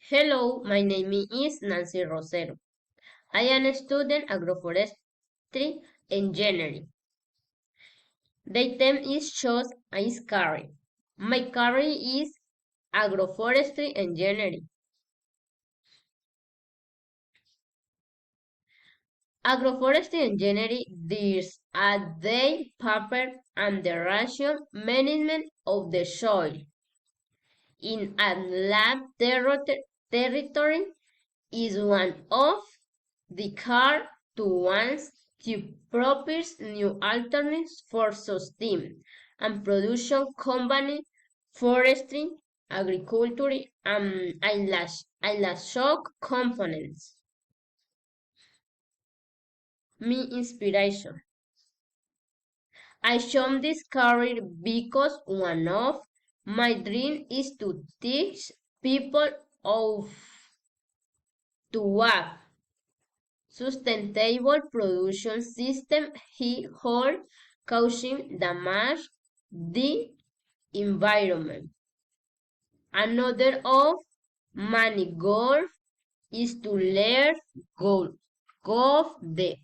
Hello, my name is Nancy Rosero. I am a student agroforestry engineering. The theme is choose is career. My career is agroforestry engineering. Agroforestry engineering deals at the paper and the ration management of the soil in a lab territory is one of the car to wants to propose new alternatives for sustain and production company, forestry, agriculture, and livestock components. Me inspiration. I chose this career because one of my dreams is to teach people how to have sustainable production system he hold causing damage the environment. Another of many goals is to learn go the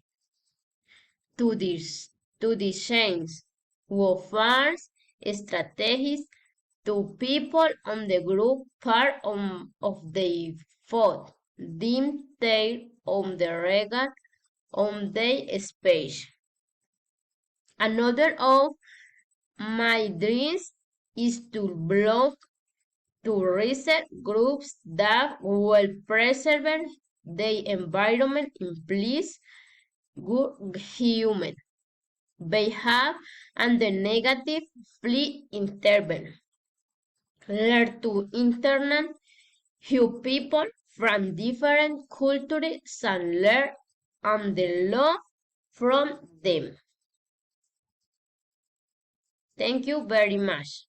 to this to design farms strategies to people on the group part of the food, dim tail on the regard on the space. Another of my dreams is to belong to research groups that will preserve the environment in place good human behavior and the negative flea intervene. Learn to internet how people from different cultures and learn and the law from them. Thank you very much.